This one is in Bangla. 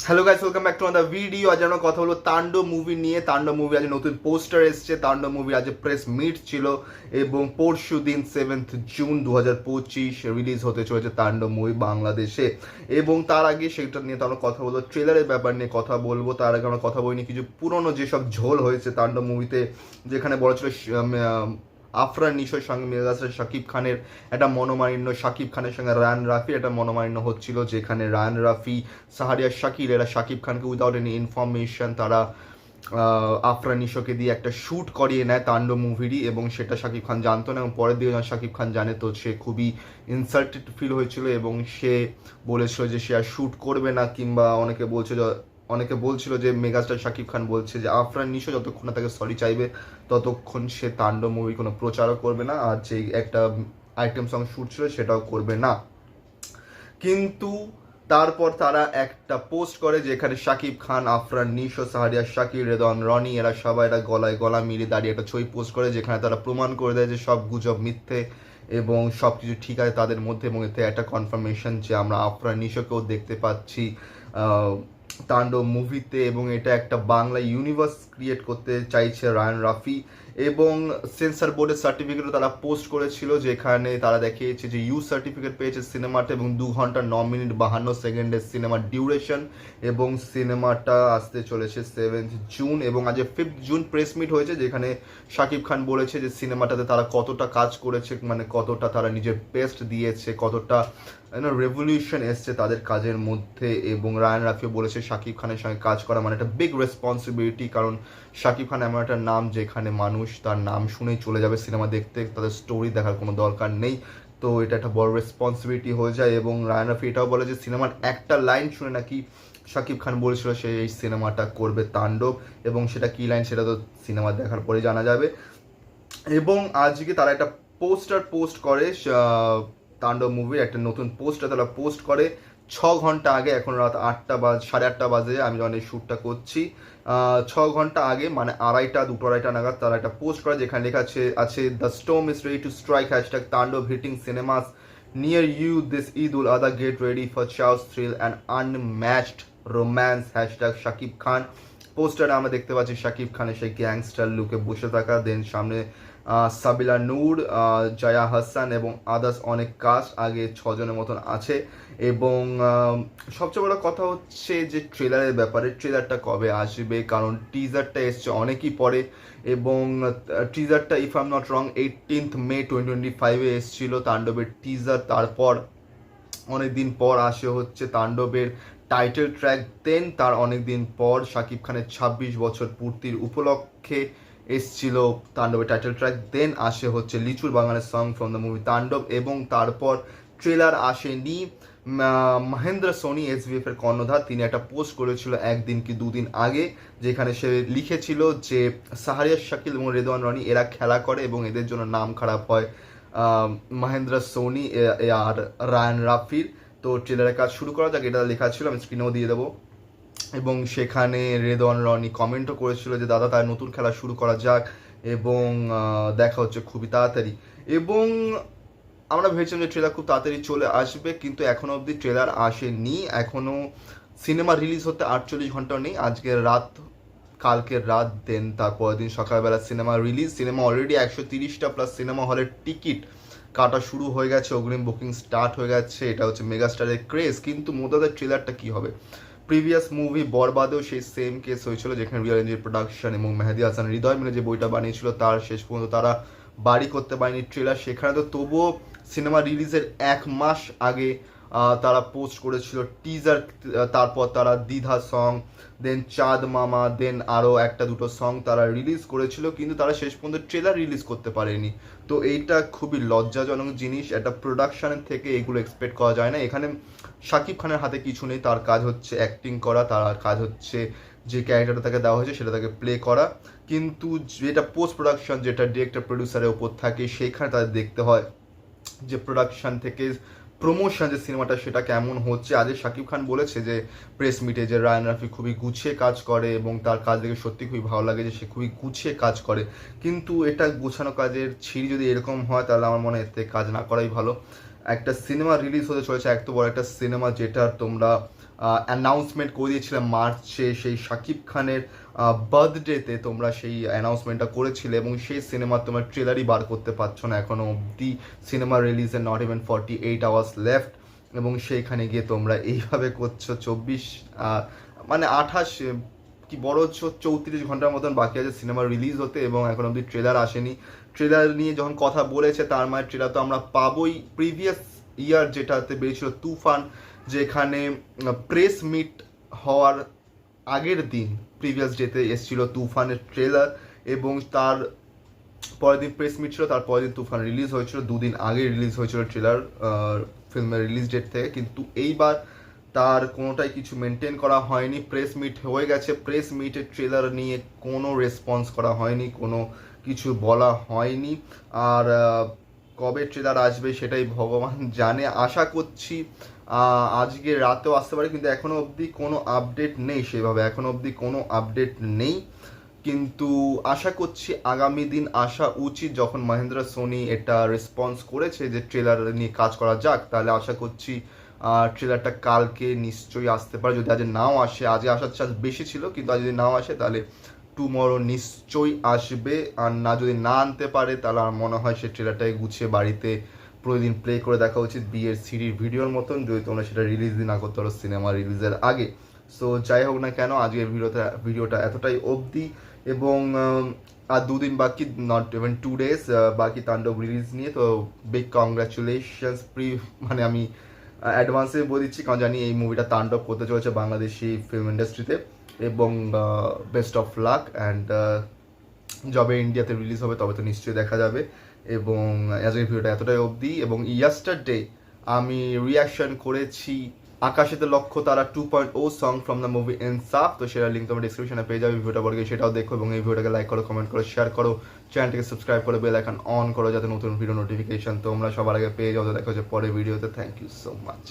Hello guys, welcome back to another video. আজ আমরা কথা বলবো তাণ্ডব মুভি নিয়ে। তাণ্ডব মুভি আজ নতুন পোস্টার এসছে। তাণ্ডব মুভি আজ প্রেস মিট ছিল এবং পরশু দিন 7 জুন 2025 রিলিজ হতে চলেছে তাণ্ডব মুভি বাংলাদেশে। এবং তার আগে সেটা নিয়ে তো আমরা কথা বলবো, ট্রেলারের ব্যাপার নিয়ে কথা বলবো। তার আগে আমরা কথা বলিনি কিছু পুরনো যেসব ঝোল হয়েছে তাণ্ডব মুভিতে, যেখানে বলা ছিল আফরান নিশোর সঙ্গে মিলে আসছে শাকিব খানের একটা মনোমালিন্য, শাকিব খানের সঙ্গে রায়ান রাফির একটা মনোমালিন্য হচ্ছিল, যেখানে রায়ান রাফি, সাহারিয়া শাকিল এরা শাকিব খানকে উইদাউট এনি ইনফরমেশন তারা আফরান নিশোকে দিয়ে একটা শ্যুট করিয়ে নেয় তাণ্ডব মুভিরই, এবং সেটা শাকিব খান জানতো না। এবং পরের দিকে যখন শাকিব খান জানে তো সে খুবই ইনসাল্টেড ফিল হয়েছিল এবং সে বলেছিল যে সে আর শ্যুট করবে না, কিংবা অনেকে বলছিল যে মেগাস্টার শাকিব খান বলছে যে আফরান নিশো যতক্ষণ না তাকে সরি চাইবে ততক্ষণ সে তাণ্ডব মুভি কোনো প্রচারও করবে না, আর যে একটা আইটেম সং শ্যুট ছিল সেটাও করবে না। কিন্তু তারপর তারা একটা পোস্ট করে যেখানে শাকিব খান, আফরান নিশো, সাহারিয়া শাকির, রেদওয়ান রনি এরা সবাই একটা গলায় গলা মিলিয়ে দাঁড়িয়ে একটা ছবি পোস্ট করে, যেখানে তারা প্রমাণ করে দেয় যে সব গুজব মিথ্যে এবং সব কিছু ঠিক আছে তাদের মধ্যে। এবং এতে একটা কনফার্মেশন যে আমরা আফরান নিশোকেও দেখতে পাচ্ছি তাণ্ডব মুভিতে, এবং এটা একটা বাংলা ইউনিভার্স ক্রিয়েট করতে চাইছে রায়ান রাফি। এবং সেন্সর বোর্ডের সার্টিফিকেটও তারা পোস্ট করেছিল, যেখানে তারা দেখিয়েছে যে ইউ সার্টিফিকেট পেয়েছে সিনেমাটা, এবং 2 ঘন্টা 9 মিনিট 52 সেকেন্ডের সিনেমার ডিউরেশন, এবং সিনেমাটা আসতে চলেছে 7 জুন। এবং আজ 5 জুন প্রেস মিট হয়েছে, যেখানে শাকিব খান বলেছে যে সিনেমাটাতে তারা কতটা কাজ করেছে, মানে কতটা তারা নিজের বেস্ট দিয়েছে, কতটা রেভলিউশন এসছে তাদের কাজের মধ্যে। এবং রায়ান রাফিও বলেছে শাকিব খানের সঙ্গে কাজ করা মানে একটা বিগ রেসপন্সিবিলিটি, কারণ শাকিব খান এমন একটা নাম যেখানে মানুষ তার নাম শুনেই চলে যাবে সিনেমা দেখতে, তাদের স্টোরি দেখার কোনো দরকার নেই। তো এটা একটা বড় রেসপন্সিবিলিটি হয়ে যায়। এবং রায়ান রাফি এটাও বলে যে সিনেমার একটা লাইন শুনে নাকি শাকিব খান বলেছিল সে এই সিনেমাটা করবে তাণ্ডব, এবং সেটা কী লাইন সেটা তো সিনেমা দেখার পরে জানা যাবে। এবং আজকে তারা একটা পোস্টার পোস্ট করে, তাণ্ডব মুভির একটা নতুন পোস্টার তারা পোস্ট করে 6 ঘন্টা আগে। এখন রাত 8:30 বাজে আমি যখন এই শ্যুটটা করছি। 6 ঘন্টা আগে মানে 2:30 নাগাদ তারা একটা পোস্ট করে, যেখানে লেখা আছে the storm is ready to strike, hashtag Taandob hitting cinemas near you this Eid ul Adha, get ready for chaos thrill and unmatched romance, hashtag Shakib Khan. পোস্টারে আমরা দেখতে পাচ্ছি শাকিব খানের সেই গ্যাংস্টার লুকে বসে থাকা, দেন সামনে সাবিলা নূর, জয়া হাসান এবং আদার্স অনেক কাস্ট, আগে 6 জনের মতন আছে। এবং সবচেয়ে বড় কথা হচ্ছে যে ট্রেলারের ব্যাপারে, ট্রেলারটা কবে আসবে, কারণ টিজারটা এসছে অনেকই পরে। এবং টিজারটা if I am not wrong 18 May 2025 এসেছিল তাণ্ডবের টিজার। তারপর অনেক দিন পর আসে হচ্ছে তাণ্ডবের টাইটেল ট্র্যাক, দেন তার অনেক দিন পর শাকিব খানের 26 বছর পূর্তির উপলক্ষে এসছিল তাণ্ডবের টাইটেল ট্র্যাক, দেন আসে হচ্ছে লিচুর বাগানের সং ফ্রম দ্য মুভি তাণ্ডব। এবং তারপর ট্রেলার আসেনি। মহেন্দ্র সোনি SBF এর কর্ণধার তিনি একটা পোস্ট করেছিল 1 দিন কি 2 দিন আগে, যেখানে সে লিখেছিল যে সাহারিয়া শাকিল এবং রেদওয়ান রনি এরা খেলা করে এবং এদের জন্য নাম খারাপ হয় মহেন্দ্র সোনি আর রায়ান রাফির। তো ট্রেলারের কাজ শুরু করা যাক, এটা লেখা ছিল, আমি স্ক্রিনেও দিয়ে দেবো। এবং সেখানে রেদওয়ান রনি কমেন্টও করেছিল যে দাদা তার নতুন খেলা শুরু করা যাক, এবং দেখা হচ্ছে খুবই তাড়াতাড়ি। এবং আমরা ভেবেছিলাম যে ট্রেলার খুব তাড়াতাড়ি চলে আসবে, কিন্তু এখনও অবধি ট্রেলার আসেনি। এখনও সিনেমা রিলিজ হতে 48 ঘন্টাও নেই, কালকের রাত, দেন তারপর দিন সকালবেলা সিনেমা রিলিজ। সিনেমা অলরেডি 130টা প্লাস সিনেমা হলের টিকিট কাটা শুরু হয়ে গেছে, অগ্রিম বুকিং স্টার্ট হয়ে গেছে। এটা হচ্ছে মেগাস্টারের ক্রেজ। কিন্তু মোদাদের ট্রেলারটা কী হবে? প্রিভিয়াস মুভি বরবাদেও সেই সেম কেস হয়েছিল, যেখানে রিয়াল এনজির প্রোডাকশন এবং মেহেদি হাসান হৃদয় মিলে যে বইটা বানিয়েছিল তার শেষ পর্যন্ত তারা বাড়ি করতে পারেনি ট্রেলার। সেখানে তো তবুও সিনেমা রিলিজের 1 মাস আগে তারা পোস্ট করেছিল টিজার, তারপর তারা দ্বিধা সং, দেন চাঁদ মামা, দেন আরও 1-2 সং তারা রিলিজ করেছিল, কিন্তু তারা শেষ পর্যন্ত ট্রেলার রিলিজ করতে পারেনি। তো এইটা খুবই লজ্জাজনক জিনিস, একটা প্রোডাকশনের থেকে এগুলো এক্সপেক্ট করা যায় না। এখানে শাকিব খানের হাতে কিছু নেই, তার কাজ হচ্ছে অ্যাক্টিং করা, তার কাজ হচ্ছে যে ক্যারেক্টারটা তাকে দেওয়া হয়েছে সেটা তাকে প্লে করা। কিন্তু যেটা পোস্ট প্রোডাকশন, যেটা ডিরেক্টর প্রডিউসারের ওপর থাকে, সেইখানে তাদের দেখতে হয় যে প্রোডাকশন থেকে প্রমোশন যে সিনেমাটা সেটা কেমন হচ্ছে। আজ শাকিব খান বলেছে যে প্রেস মিটে যে রায়ান রাফি খুবই গুছিয়ে কাজ করে, এবং তার কাজ দেখে সত্যি খুবই ভালো লাগে যে সে খুবই গুছিয়ে কাজ করে। কিন্তু এটা গোছানো কাজের ছিঁড়ি যদি এরকম হয় তাহলে আমার মনে হয় এতে কাজ না করাই ভালো। একটা সিনেমা রিলিজ হতে চলেছে, এত বড় একটা সিনেমা যেটা তোমরা অ্যানাউন্সমেন্ট করে দিয়েছিলে মার্চে, সেই শাকিব খানের বার্থডেতে তোমরা সেই অ্যানাউন্সমেন্টটা করেছিলে, এবং সেই সিনেমার তোমার ট্রেলারই বার করতে পারছো না এখনও অবধি। সিনেমা রিলিজে নট ইভেন 48 আওয়ার্স লেফট, এবং সেইখানে গিয়ে তোমরা এইভাবে করছো। 24 মানে 28 কি বড় 34 ঘন্টার মতন বাকি আছে সিনেমা রিলিজ হতে, এবং এখন অবধি ট্রেলার আসেনি। ট্রেলার নিয়ে যখন কথা বলেছে তার মানে ট্রেলার তো আমরা পাবোই। প্রিভিয়াস ইয়ার যেটাতে বেরিয়েছিল তুফান, যেখানে প্রেস মিট হওয়ার আগের দিন প্রিভিয়াস ডেতে এসেছিল তুফানের ট্রেলার, এবং তার পরের দিন প্রেস মিট ছিল, তার পরের দিন তুফান রিলিজ হয়েছিল, দুদিন আগে রিলিজ হয়েছিল ট্রেলার ফিল্মের রিলিজ ডেট থেকে। কিন্তু এইবার তার কোনোটাই কিছু মেনটেন করা হয়নি। প্রেস মিট হয়ে গেছে, প্রেস মিটের ট্রেলার নিয়ে কোনো রেসপন্স করা হয়নি, কোনো কিছু বলা হয়নি। আর কবে ট্রেলার আসবে সেটাই ভগবান জানে। আশা করছি আজকে রাতেও আসতে পারে, কিন্তু এখনও অবধি কোনো আপডেট নেই সেভাবে, এখনও অবধি কোনো আপডেট নেই। কিন্তু আশা করছি আগামী দিন আসা উচিত। যখন মহেন্দ্র সোনি এটা রেসপন্স করেছে যে ট্রেলার নিয়ে কাজ করা যাক, তাহলে আশা করছি ট্রেলারটা কালকে নিশ্চয়ই আসতে পারে। যদি আজ নাও আসে, আজকে আসার চান্স বেশি ছিল, কিন্তু আজ যদি নাও আসে তাহলে টুমরো নিশ্চয়ই আসবে। আর না যদি না আনতে পারে তাহলে আমার মনে হয় সে ট্রেলারটাকে গুছিয়ে বাড়িতে প্রতিদিন প্লে করে দেখা উচিত, বিয়ের সিডির ভিডিওর মতন, যদি তোমরা সেটা রিলিজ না করতে পারো সিনেমা রিলিজের আগে। সো যাই হোক না কেন, আজকের ভিডিওটা এতটাই অবধি, এবং আর দুদিন বাকি, নট ইভেন 2 days বাকি তাণ্ডব রিলিজ নিয়ে। তো বিগ কংগ্রাচুলেশনস মানে আমি অ্যাডভান্সে বলে দিচ্ছি, কারণ জানি এই মুভিটা তাণ্ডব করতে চলেছে বাংলাদেশি ফিল্ম ইন্ডাস্ট্রিতে, এবং বেস্ট অফ লাক। অ্যান্ড যবে ইন্ডিয়াতে রিলিজ হবে তবে তো নিশ্চয়ই দেখা যাবে। এবং আজকের ভিডিওটা এতটাই অবধি। এবং ইয়াস্টারডে আমি রিয়াকশন করেছি আকাশেতে লক্ষ্য তারা 2.0 সং ফ্রম দ্য মুভি ইনসাফ, তো সেটার লিঙ্ক তোমার ডিসক্রিপশনে পেয়ে যাবে। ভিডিওটা পরে সেটাও দেখো, এবং এই ভিডিওটাকে লাইক করো, কমেন্ট করো, শেয়ার করো, চ্যানেলটাকে সাবস্ক্রাইব করো, বেল আইকন অন করো, যাতে নতুন ভিডিও নোটিফিকেশন তোমরা সবার আগে পেয়ে যাও। তো দেখা হচ্ছে পরের ভিডিওতে। Thank you so much.